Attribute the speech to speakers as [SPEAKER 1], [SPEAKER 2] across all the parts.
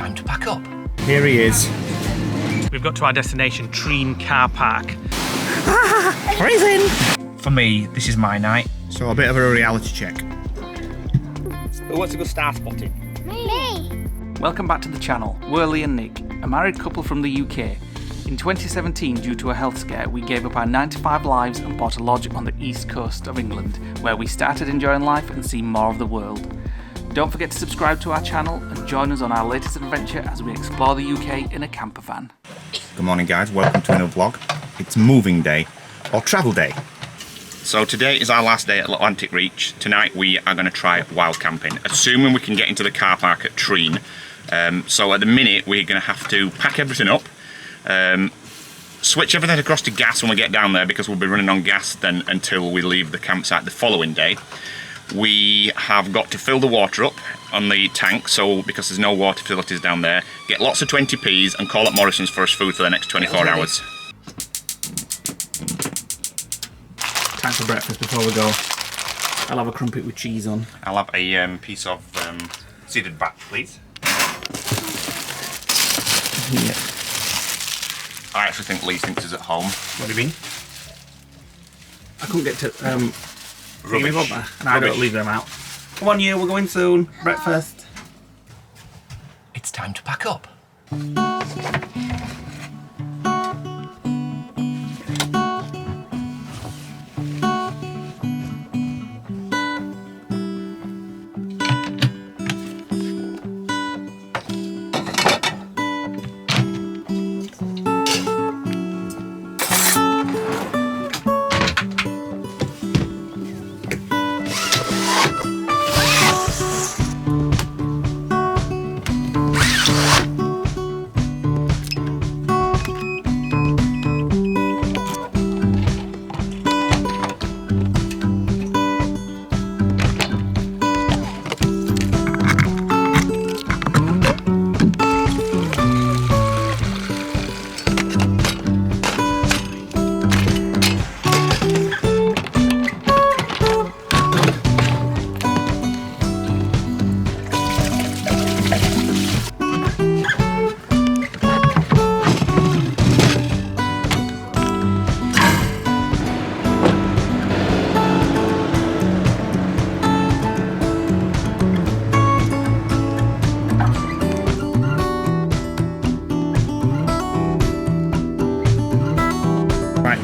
[SPEAKER 1] time to pack up.
[SPEAKER 2] Here he is.
[SPEAKER 3] We've got to our destination, Treen car park.
[SPEAKER 2] Freezing!
[SPEAKER 3] For me, this is my night.
[SPEAKER 2] So a bit of a reality check.
[SPEAKER 3] Who wants to go star spotting?
[SPEAKER 4] Me!
[SPEAKER 5] Welcome back to the channel. We're Lee and Nick, a married couple from the UK. In 2017, due to a health scare, we gave up our 9-to-5 lives and bought a lodge on the east coast of England, where we started enjoying life and seeing more of the world. Don't forget to subscribe to our channel and join us on our latest adventure as we explore the UK in a camper van.
[SPEAKER 2] Good morning guys, welcome to another vlog. It's moving day, or travel day. So today is our last day at Atlantic Reach. Tonight we are going to try wild camping, assuming we can get into the car park at Treen. So at the minute we're going to have to pack everything up, switch everything across to gas when we get down there because we'll be running on gas then until we leave the campsite the following day. We have got to fill the water up on the tank, so because there's no water facilities down there, get lots of 20p's and call up Morrison's for us food for the next 24 hours.
[SPEAKER 5] Time for breakfast before we go. I'll have a crumpet with cheese on.
[SPEAKER 2] I'll have a piece of seeded bat, please.
[SPEAKER 5] Yeah.
[SPEAKER 2] I actually think Lee thinks he's at home.
[SPEAKER 5] What do you mean? I couldn't get to
[SPEAKER 2] Rubbish.
[SPEAKER 5] and I don't leave them out. Come on you, we're going soon. Breakfast.
[SPEAKER 1] It's time to pack up.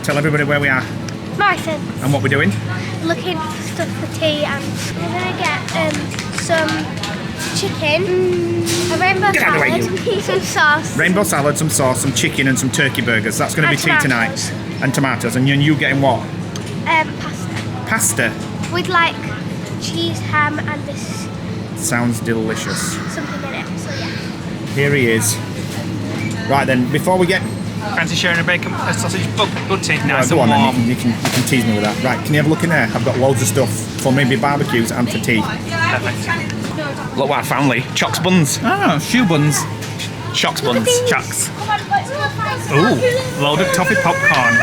[SPEAKER 2] Tell everybody where we are
[SPEAKER 4] Morrison's.
[SPEAKER 2] and what we're doing.
[SPEAKER 4] Looking for stuff for tea, and we're going to get some chicken, a rainbow
[SPEAKER 2] Get out of the way,
[SPEAKER 4] salad, some sauce.
[SPEAKER 2] Rainbow salad, some sauce, some chicken and some turkey burgers. That's going to be
[SPEAKER 4] And
[SPEAKER 2] tea
[SPEAKER 4] tomatoes.
[SPEAKER 2] tonight. And tomatoes. And you getting what?
[SPEAKER 4] Pasta.
[SPEAKER 2] Pasta.
[SPEAKER 4] With like cheese, ham, and this
[SPEAKER 2] Sounds delicious.
[SPEAKER 4] something in it. So yeah.
[SPEAKER 2] Here he is. Right then, before we get...
[SPEAKER 3] Fancy sharing a bacon, a sausage butty? Nice
[SPEAKER 2] go on
[SPEAKER 3] and warm.
[SPEAKER 2] then, you can tease me with that. Right, can you have a look in there? I've got loads of stuff for maybe barbecues and for tea.
[SPEAKER 3] Perfect.
[SPEAKER 2] Look what I found, Lee. Chocs buns.
[SPEAKER 3] Oh, shoe buns.
[SPEAKER 2] Chocs buns.
[SPEAKER 3] Chucks. Ooh, loaded toffee popcorn.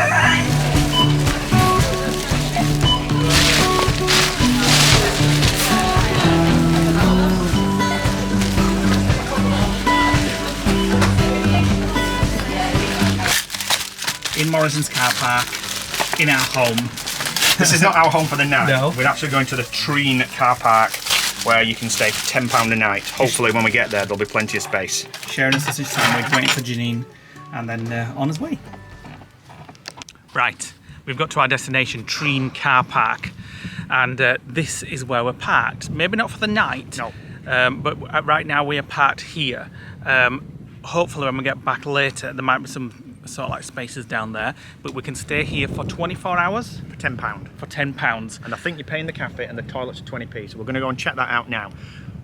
[SPEAKER 3] In Morrison's car park, in our home.
[SPEAKER 2] This is not our home for the night.
[SPEAKER 3] No.
[SPEAKER 2] We're actually going to the Treen car park where you can stay for £10 a night. Hopefully when we get there there'll be plenty of space.
[SPEAKER 3] Sharing a sausage sandwich, waiting for Janine, and then on his way. Right, we've got to our destination, Treen car park, and this is where we're parked. Maybe not for the night,
[SPEAKER 2] No.
[SPEAKER 3] but right now we are parked here. Hopefully when we get back later there might be some sort of like spaces down there, but we can stay here for 24 hours
[SPEAKER 2] For £10.
[SPEAKER 3] for £10.
[SPEAKER 2] And I think you're paying the cafe and the toilets are 20p, so we're going to go and check that out now.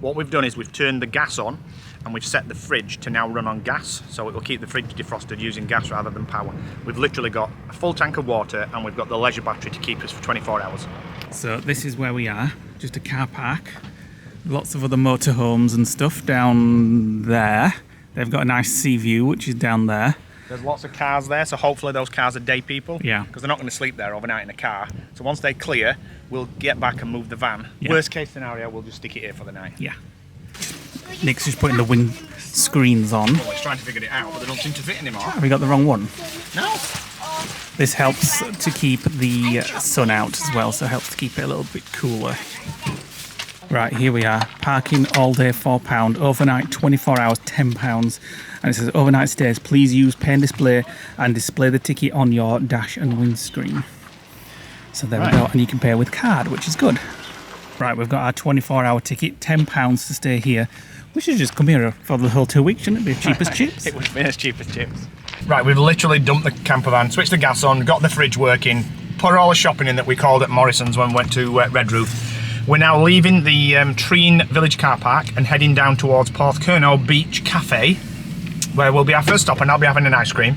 [SPEAKER 2] What we've done is we've turned the gas on and we've set the fridge to now run on gas, so it will keep the fridge defrosted using gas rather than power. We've literally got a full tank of water and we've got the leisure battery to keep us for 24 hours.
[SPEAKER 3] So this is where we are, just a car park. Lots of other motorhomes and stuff down there. They've got a nice sea view, which is down there.
[SPEAKER 2] There's lots of cars there, so hopefully those cars are day people.
[SPEAKER 3] Yeah.
[SPEAKER 2] Because they're not going to sleep there overnight in a car. So once they clear, we'll get back and move the van.
[SPEAKER 3] Yeah.
[SPEAKER 2] Worst case scenario, we'll just stick it here for the night.
[SPEAKER 3] Yeah. Nick's just putting the screens on.
[SPEAKER 2] Oh, it's trying to figure it out, but they don't seem to fit anymore.
[SPEAKER 3] Have we got the wrong one?
[SPEAKER 2] No.
[SPEAKER 3] This helps to keep the sun out as well, so it helps to keep it a little bit cooler. Right, here we are. Parking all day, £4. Overnight, 24 hours, £10. And it says overnight stays, please use pay and display and display the ticket on your dash and windscreen. So there we go, and you can pay with card, which is good. Right, we've got our 24-hour ticket, £10 to stay here. We should just come here for the whole 2 weeks, shouldn't it be? Cheap as chips.
[SPEAKER 2] It would have been as cheap as chips.
[SPEAKER 1] Right, we've literally dumped the camper van, switched the gas on, got the fridge working, put all the shopping in that we called at Morrison's when we went to Red Roof. We're now leaving the Treen village car park and heading down towards Pathkerner Beach Cafe, where will be our first stop, and I'll be having an ice cream.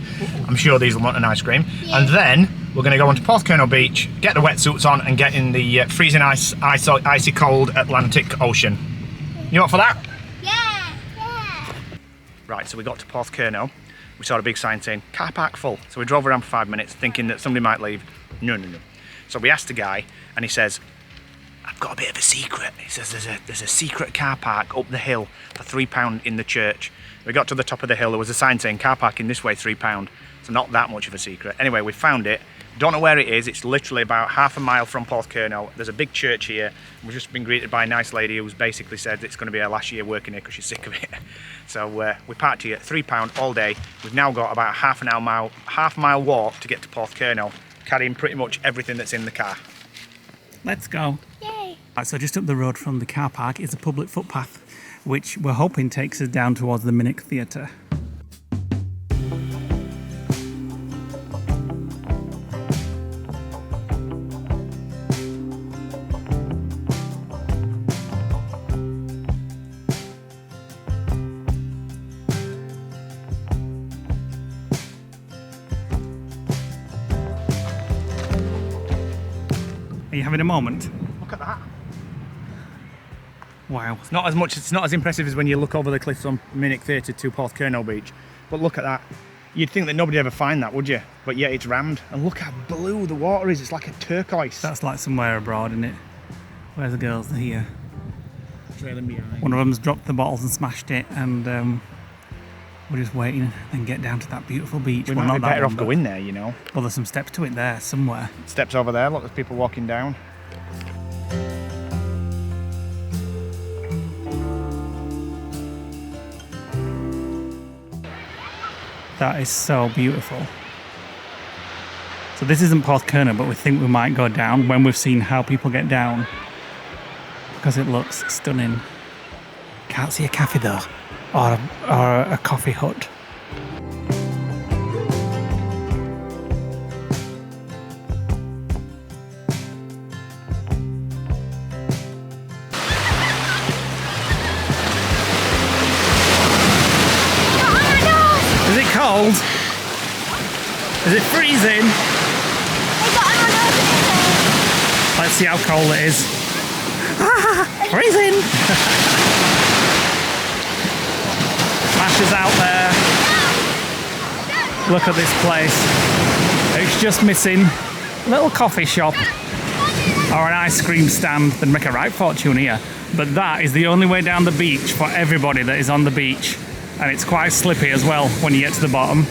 [SPEAKER 1] I'm sure these will want an ice cream. Yeah. And then we're going to go onto Pathkerner Beach, get the wetsuits on, and get in the freezing icy cold Atlantic Ocean. You up for that?
[SPEAKER 4] Yeah, yeah.
[SPEAKER 1] Right, so we got to Pathkerner. We saw a big sign saying car park full. So we drove around for 5 minutes thinking that somebody might leave. No. So we asked the guy, and he says, I've got a bit of a secret. He says there's a secret car park up the hill for £3 in the church. We got to the top of the hill, there was a sign saying car parking this way, £3. So not that much of a secret. Anyway, we found it. Don't know where it is. It's literally about half a mile from Pathkerner. There's a big church here. We've just been greeted by a nice lady who's basically said it's going to be her last year working here because she's sick of it. So we parked here, £3 all day. We've now got about half mile walk to get to Pathkerner, carrying pretty much everything that's in the car.
[SPEAKER 3] Let's go.
[SPEAKER 4] Yay.
[SPEAKER 3] Right, so just up the road from the car park is a public footpath, which we're hoping takes us down towards the Minnock Theatre. Are you having a moment?
[SPEAKER 1] Look at that.
[SPEAKER 3] Wow.
[SPEAKER 1] It's not as impressive as when you look over the cliffs on Minnock Theatre to Pathkerner Beach. But look at that. You'd think that nobody'd ever find that, would you? But yeah, it's rammed. And look how blue the water is. It's like a turquoise.
[SPEAKER 3] That's like somewhere abroad, isn't it? Where's the girls? They're here.
[SPEAKER 1] Trailing behind.
[SPEAKER 3] One of them's dropped the bottles and smashed it, and we're just waiting and get down to that beautiful beach.
[SPEAKER 1] We
[SPEAKER 3] well,
[SPEAKER 1] might
[SPEAKER 3] not
[SPEAKER 1] be
[SPEAKER 3] that
[SPEAKER 1] better
[SPEAKER 3] one,
[SPEAKER 1] off
[SPEAKER 3] but-
[SPEAKER 1] going there, you know.
[SPEAKER 3] Well, there's some steps to it there somewhere.
[SPEAKER 1] Steps over there. Look, there's people walking down.
[SPEAKER 3] That is so beautiful. So this isn't Pathkerner, but we think we might go down when we've seen how people get down, because it looks stunning. Can't see a cafe though, or a coffee hut. Is it cold? Is it freezing? Let's see how cold it is. Ah, freezing! Masher's out there. Look at this place. It's just missing a little coffee shop or an ice cream stand. They'd make a right fortune here. But that is the only way down the beach for everybody that is on the beach. And it's quite slippy as well when you get to the bottom.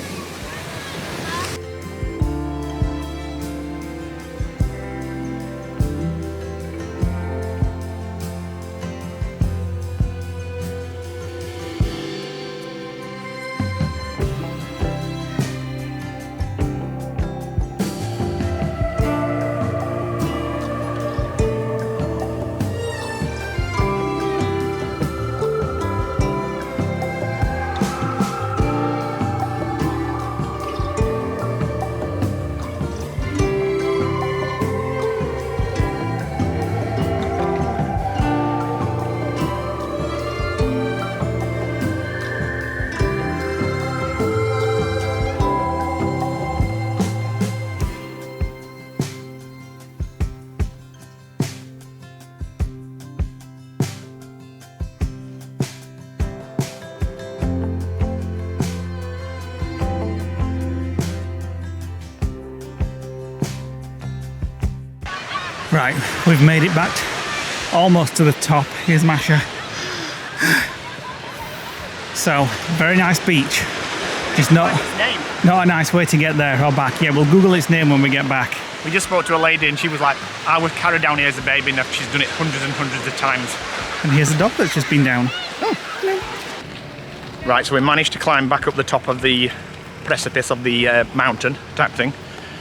[SPEAKER 3] Right, we've made it back almost to the top. Here's Masha. So, very nice beach. Just not a nice way to get there or back. Yeah, we'll Google its name when we get back.
[SPEAKER 1] We just spoke to a lady and she was like, I was carried down here as a baby and she's done it hundreds and hundreds of times.
[SPEAKER 3] And here's a dog that's just been down.
[SPEAKER 1] Oh, hello. Right, so we managed to climb back up the top of the precipice of the mountain type thing.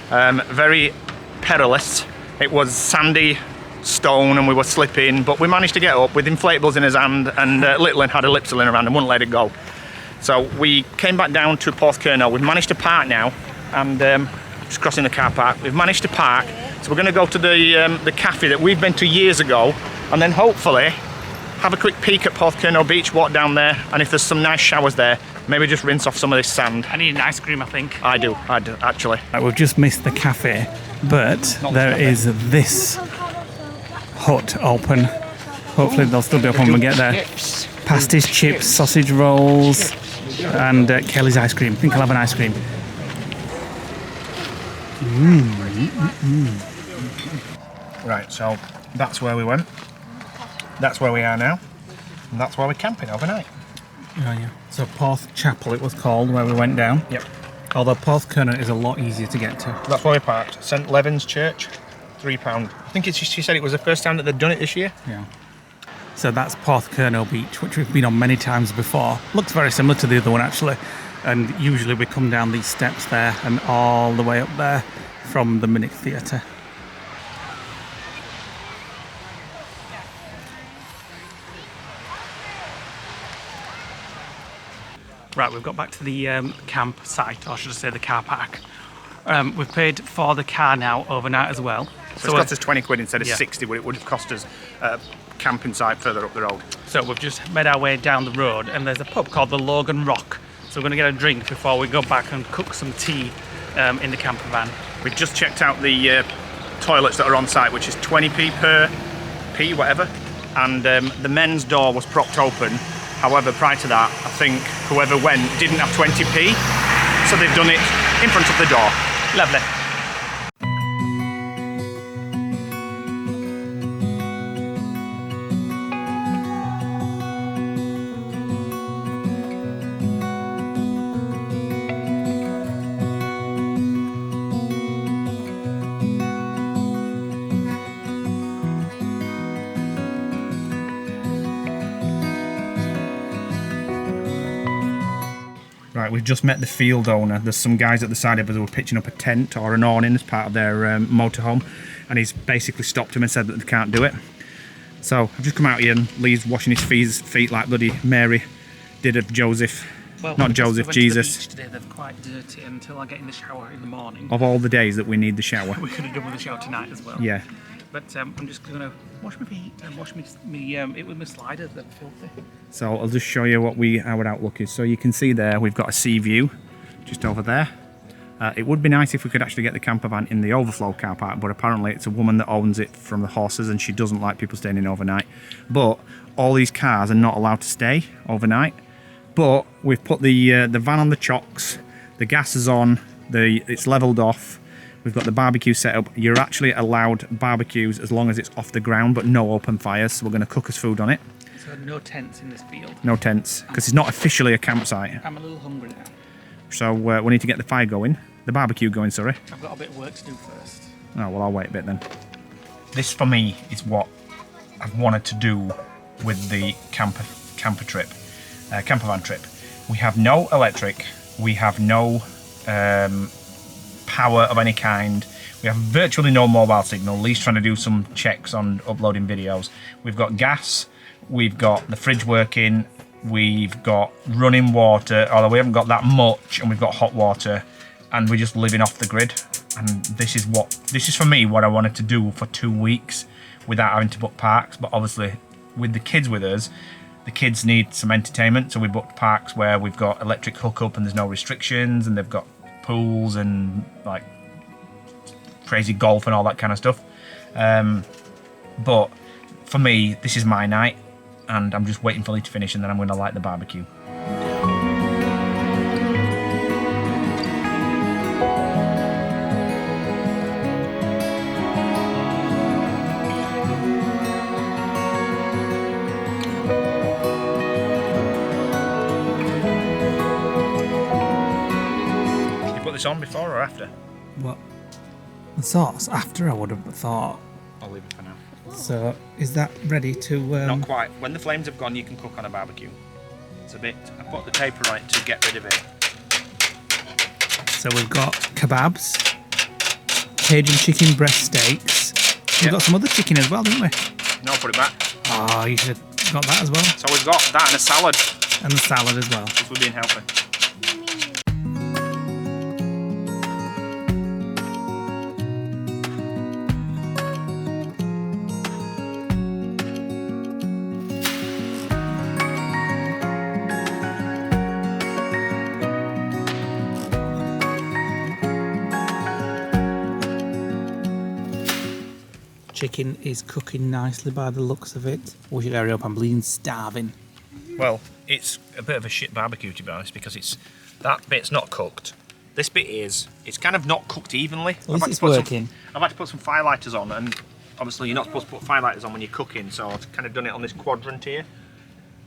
[SPEAKER 1] Very perilous. It was sandy stone and we were slipping, but we managed to get up with inflatables in his hand, and Little had a lipsil in around and wouldn't let it go. So we came back down to Pathkerner. We've managed to park now, and just crossing the car park. We've managed to park, so we're going to go to the cafe that we've been to years ago, and then hopefully have a quick peek at Pathkerner Beach, walk down there, and if there's some nice showers there, maybe just rinse off some of this sand.
[SPEAKER 5] I need an ice cream, I think.
[SPEAKER 1] I do actually.
[SPEAKER 3] Right, we've just missed the cafe, but there is this hut open. Hopefully they'll still be open when we get there. Pasties, chips, sausage rolls, and Kelly's ice cream. I think I'll have an ice cream.
[SPEAKER 1] Right, so that's where we went. That's where we are now. And that's where we're camping overnight.
[SPEAKER 3] Oh yeah. So Porth Chapel it was called, where we went down.
[SPEAKER 1] Yep.
[SPEAKER 3] Although Pathkerner is a lot easier to get to.
[SPEAKER 1] That's where we parked. St Levin's Church, £3. I think she said it was the first time that they'd done it this year.
[SPEAKER 3] Yeah. So that's Pathkerner Beach, which we've been on many times before. Looks very similar to the other one actually. And usually we come down these steps there and all the way up there from the Minute Theatre. Right, we've got back to the campsite, or should I say the car park. We've paid for the car now overnight as well.
[SPEAKER 1] So it's cost us 20 quid instead of 60, but it would have cost us camping site further up the road.
[SPEAKER 3] So we've just made our way down the road and there's a pub called the Logan Rock. So we're going to get a drink before we go back and cook some tea in the camper van.
[SPEAKER 1] We've just checked out the toilets that are on site, which is 20p per pee, whatever. And the men's door was propped open. However, prior to that, I think whoever went didn't have 20p, so they've done it in front of the door. Lovely. Right, we've just met the field owner. There's some guys at the side of us who were pitching up a tent or an awning as part of their motorhome, and he's basically stopped him and said that they can't do it. So I've just come out here and Lee's washing his feet like bloody Mary did of Joseph.
[SPEAKER 3] Well,
[SPEAKER 1] not Joseph, Jesus.
[SPEAKER 3] The beach today, they're quite dirty until I get in the shower in the morning.
[SPEAKER 1] Of all the days that we need the shower.
[SPEAKER 3] We could have done with the shower tonight as well.
[SPEAKER 1] Yeah.
[SPEAKER 3] But I'm just going to wash my feet and wash it with my sliders, they're filthy.
[SPEAKER 1] So I'll just show you what our outlook is. So you can see there we've got a sea view just over there. It would be nice if we could actually get the camper van in the overflow car park, but apparently it's a woman that owns it from the horses and she doesn't like people staying in overnight. But all these cars are not allowed to stay overnight. But we've put the van on the chocks, the gas is on, it's levelled off. We've got the barbecue set up. You're actually allowed barbecues as long as it's off the ground, but no open fires. So we're going to cook us food on it.
[SPEAKER 3] So no tents in this field?
[SPEAKER 1] No tents, because it's not officially a campsite.
[SPEAKER 3] I'm a little hungry now.
[SPEAKER 1] So we need to get the fire going. The barbecue going, sorry.
[SPEAKER 3] I've got a bit of work to do first.
[SPEAKER 1] Oh, well, I'll wait a bit then. This, for me, is what I've wanted to do with the camper van trip. We have no electric. We have no power of any kind. We have virtually no mobile signal. Lee's trying to do some checks on uploading videos. We've got gas, we've got the fridge working, we've got running water, although we haven't got that much, and we've got hot water, and we're just living off the grid. And this is for me what I wanted to do for 2 weeks without having to book parks. But obviously with the kids with us, the kids need some entertainment, so we booked parks where we've got electric hookup and there's no restrictions, and they've got pools and like crazy golf and all that kind of stuff. But for me, this is my night, and I'm just waiting for Lee to finish, and then I'm going to light the barbecue. this on before or after?
[SPEAKER 3] What? The sauce? After, I would have thought.
[SPEAKER 1] I'll leave it for now.
[SPEAKER 3] So, is that ready to...
[SPEAKER 1] Not quite. When the flames have gone, you can cook on a barbecue. It's a bit... I put the paper on it to get rid of it.
[SPEAKER 3] So we've got kebabs, Cajun chicken breast steaks. We've got some other chicken as well, didn't we?
[SPEAKER 1] No, put it back.
[SPEAKER 3] Oh, you should have got that as well.
[SPEAKER 1] So we've got that and a salad.
[SPEAKER 3] And the salad as well.
[SPEAKER 1] Because we're being healthy.
[SPEAKER 3] Chicken is cooking nicely by the looks of it. We should hurry up, I'm bleeding starving.
[SPEAKER 1] Well, it's a bit of a shit barbecue, to be honest, because it's that bit's not cooked. This bit is. It's kind of not cooked evenly.
[SPEAKER 3] At least it's working.
[SPEAKER 1] I've had to put some firelighters on, and obviously you're not supposed to put firelighters on when you're cooking, so I've kind of done it on this quadrant here.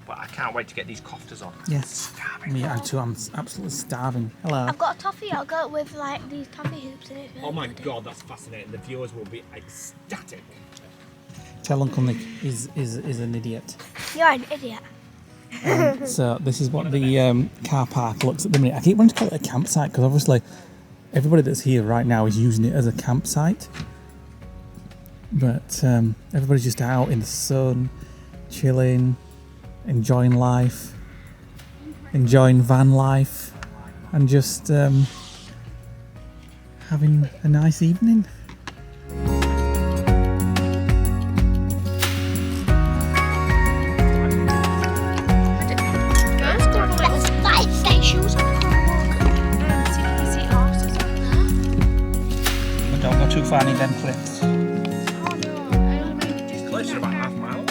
[SPEAKER 1] But I can't wait to get these cofters on.
[SPEAKER 3] Yes. Me too, I'm absolutely starving. Hello.
[SPEAKER 4] I've got a toffee yogurt with like these toffee hoops in it.
[SPEAKER 1] Oh my god, that's fascinating. The viewers will be ecstatic.
[SPEAKER 3] Tell Uncle Nick is an idiot.
[SPEAKER 4] You're an idiot.
[SPEAKER 3] So this is what the car park looks at the minute. I keep wanting to call it a campsite because obviously everybody that's here right now is using it as a campsite. But everybody's just out in the sun, chilling, enjoying life, enjoying van life, and just having a nice evening. But don't go too far in them cliffs.
[SPEAKER 1] Close to about half a mile.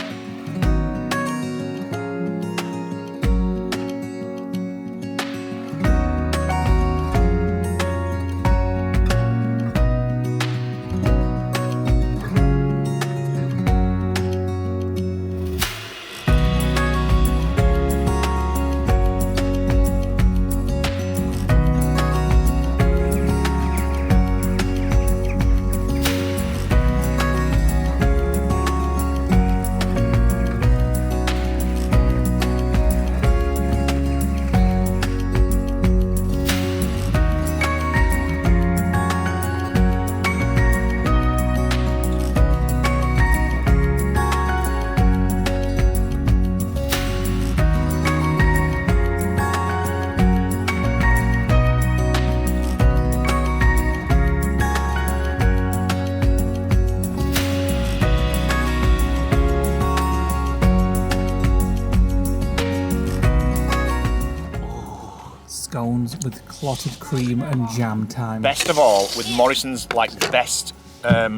[SPEAKER 3] Scones with clotted cream and jam time.
[SPEAKER 1] Best of all, with Morrison's like best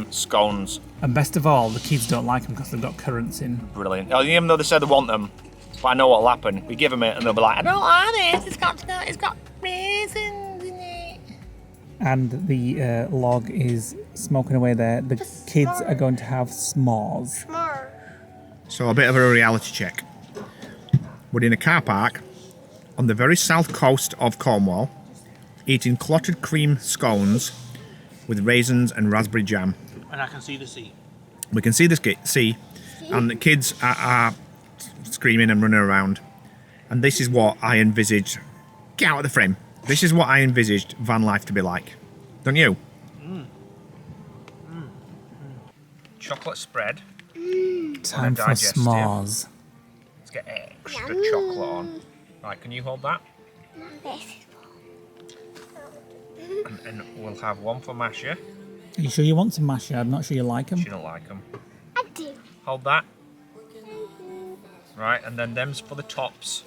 [SPEAKER 1] scones.
[SPEAKER 3] And best of all, the kids don't like them because they've got currants in.
[SPEAKER 1] Brilliant. Oh, even though they said they want them, but I know what'll happen. We give them it and they'll be like, I don't like this. It's got raisins in it.
[SPEAKER 3] And the log is smoking away there. The kids are going to have s'mores.
[SPEAKER 2] So a bit of a reality check. We're in a car park on the very south coast of Cornwall, eating clotted cream scones with raisins and raspberry jam.
[SPEAKER 1] And I can see the sea.
[SPEAKER 2] We can see the sea, and the kids are screaming and running around. And this is what I envisaged. Get out of the frame. This is what I envisaged van life to be like. Don't you?
[SPEAKER 1] Chocolate spread.
[SPEAKER 3] Time for
[SPEAKER 1] digestive.
[SPEAKER 3] s'mores.
[SPEAKER 1] Let's get extra chocolate on. Right, can you hold that? And we'll have one for Masha.
[SPEAKER 3] Are you sure you want some masher? I'm not sure you like them.
[SPEAKER 1] She don't like them.
[SPEAKER 4] I do.
[SPEAKER 1] Hold that. Right, and then them's for the tops.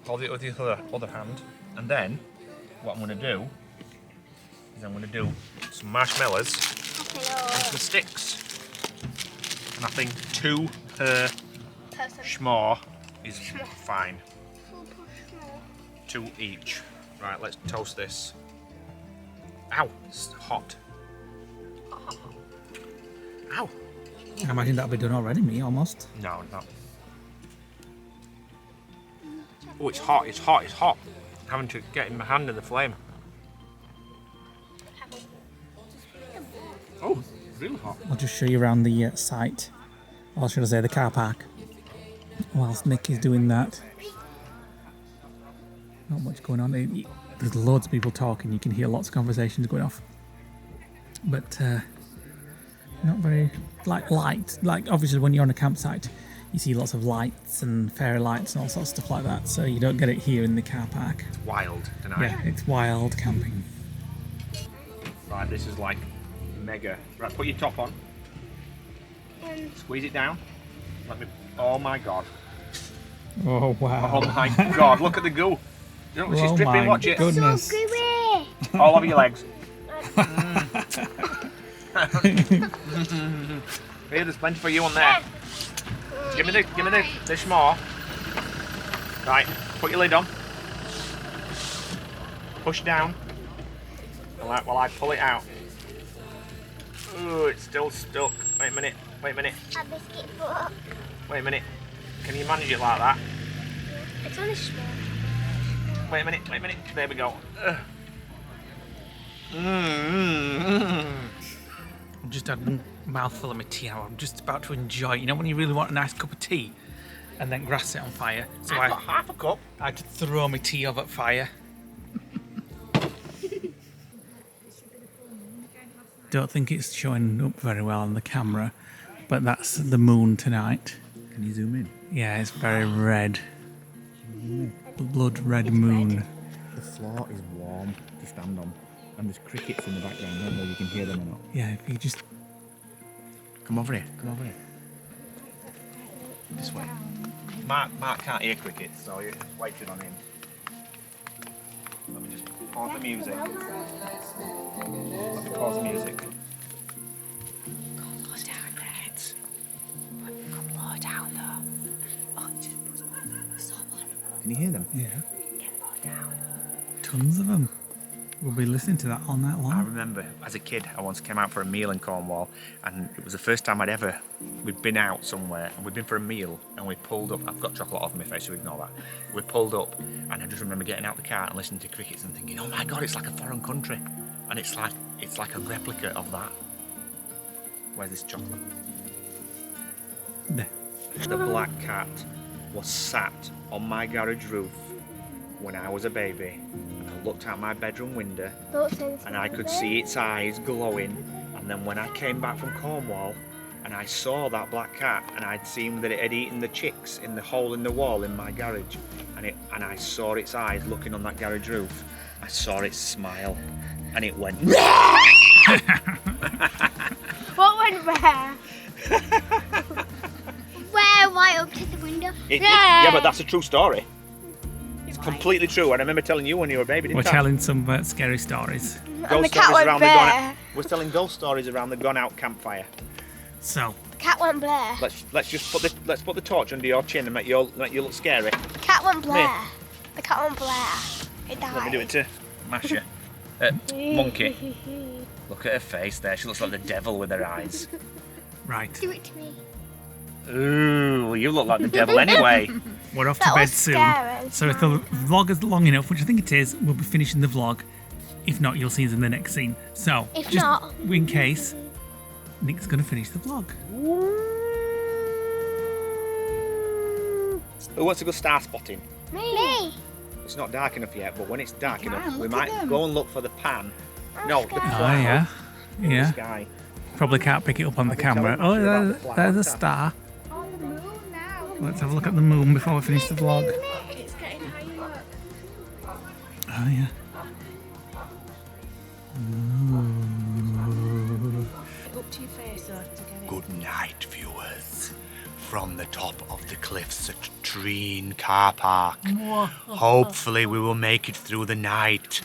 [SPEAKER 1] Hold it with your other hand. And then, what I'm going to do is I'm going to do some marshmallows and some sticks. And I think 2 per s'more is fine. 2 each. Right, let's toast this. Ow, it's hot. Ow.
[SPEAKER 3] I imagine that'll be done already, me, almost.
[SPEAKER 1] No, not. Oh, it's hot, it's hot, it's hot. Having to get in my hand in the flame. really hot.
[SPEAKER 3] I'll just show you around the site, or should I say the car park, whilst Nick is doing that. Not much going on. There's loads of people talking. You can hear lots of conversations going off. But not very light. Like obviously when you're on a campsite, you see lots of lights and fairy lights and all sorts of stuff like that. So you don't get it here in the car park.
[SPEAKER 1] It's wild tonight.
[SPEAKER 3] Yeah, it's wild camping.
[SPEAKER 1] Right, this is like mega. Right, put your top on. Squeeze it down. Let me. Oh my god.
[SPEAKER 3] Oh wow.
[SPEAKER 1] Oh my god, look at the goo. You know, she's dripping, watch it.
[SPEAKER 3] Goodness.
[SPEAKER 4] So gooey.
[SPEAKER 1] All over your legs. Here, there's plenty for you on there. Give me this more. Right, put your lid on. Push down. While I pull it out. Ooh, it's still stuck. Wait a minute.
[SPEAKER 4] A biscuit foot.
[SPEAKER 1] Wait a minute. Can you manage it like that?
[SPEAKER 4] It's only small.
[SPEAKER 1] Wait a minute. There we go.
[SPEAKER 5] I've just had one mouthful of my tea now. I'm just about to enjoy it. You know when you really want a nice cup of tea and then grass it on fire? So
[SPEAKER 1] I've got half a cup.
[SPEAKER 5] I had to throw my tea over at fire.
[SPEAKER 3] Don't think it's showing up very well on the camera, but that's the moon tonight.
[SPEAKER 2] Can you zoom in?
[SPEAKER 3] Yeah, it's very red. Blood red moon.
[SPEAKER 2] The floor is warm to stand on, and there's crickets in the background. I don't know if you can hear them or not.
[SPEAKER 3] Yeah, if you just
[SPEAKER 2] Come over here. Come over here.
[SPEAKER 1] This way. Mark can't hear crickets, so you're just waiting on him. Let me just pause the music. Let me pause the music.
[SPEAKER 2] Can you hear them?
[SPEAKER 3] yeah, tons of them. We'll be listening to that all night
[SPEAKER 1] I
[SPEAKER 3] long.
[SPEAKER 1] remember as a kid, I once came out for a meal in Cornwall, and it was the first time we'd been out somewhere, and we'd been for a meal, and we pulled up. I've got chocolate off my face, so ignore that. We pulled up, and I just remember getting out the car and listening to crickets and thinking, oh my god, it's like a foreign country, and it's like a replica of that. Where's this chocolate?
[SPEAKER 3] There.
[SPEAKER 1] The black cat was sat on my garage roof when I was a baby. And I looked out my bedroom window and I could see its eyes glowing. And then when I came back from Cornwall and I saw that black cat, and I'd seen that it had eaten the chicks in the hole in the wall in my garage, and I saw its eyes looking on that garage roof, I saw it smile and it went
[SPEAKER 4] What went where? Where? Right up to the window?
[SPEAKER 1] Yeah, but that's a true story. It's completely true. I remember telling you when you were a baby, didn't
[SPEAKER 3] We're
[SPEAKER 1] I?
[SPEAKER 3] telling some scary stories.
[SPEAKER 4] And the cat went bare.
[SPEAKER 1] We're telling ghost stories around the gone out campfire.
[SPEAKER 3] So,
[SPEAKER 4] The cat went bare.
[SPEAKER 1] Let's just put the torch under your chin and make you look scary.
[SPEAKER 4] The cat went bare. The cat went bare. It died.
[SPEAKER 1] Let me do it to Masha. Monkey. Look at her face there. She looks like the devil with her eyes.
[SPEAKER 3] right,
[SPEAKER 4] Do it to me.
[SPEAKER 1] Ooh, you look like the devil anyway.
[SPEAKER 3] we're off to
[SPEAKER 4] That
[SPEAKER 3] bed
[SPEAKER 4] was
[SPEAKER 3] soon.
[SPEAKER 4] scary.
[SPEAKER 3] So if the vlog is long enough, which I think it is, we'll be finishing the vlog. If not, you'll see us in the next scene. So,
[SPEAKER 4] If
[SPEAKER 3] just
[SPEAKER 4] not-
[SPEAKER 3] in case, Nick's going to finish the vlog.
[SPEAKER 1] Who wants to go star spotting?
[SPEAKER 4] Me.
[SPEAKER 1] It's not dark enough yet, but when it's dark enough, we might go and look for the pan. No, the
[SPEAKER 3] Oh,
[SPEAKER 1] cloud
[SPEAKER 3] yeah.
[SPEAKER 1] in the
[SPEAKER 3] Yeah.
[SPEAKER 1] sky.
[SPEAKER 3] Probably can't pick it up on the
[SPEAKER 1] I've been
[SPEAKER 3] camera.
[SPEAKER 1] telling
[SPEAKER 3] Oh,
[SPEAKER 1] you about
[SPEAKER 3] there's,
[SPEAKER 1] the
[SPEAKER 3] there's a
[SPEAKER 1] cloud.
[SPEAKER 3] star.
[SPEAKER 4] On the moon now.
[SPEAKER 3] Let's have a look at the moon before we finish the vlog.
[SPEAKER 4] It's getting higher.
[SPEAKER 3] Oh, yeah.
[SPEAKER 4] Up to your face though to get it.
[SPEAKER 1] Good night, viewers. From the top of the cliffs at Treen car park. Hopefully we will make it through the night.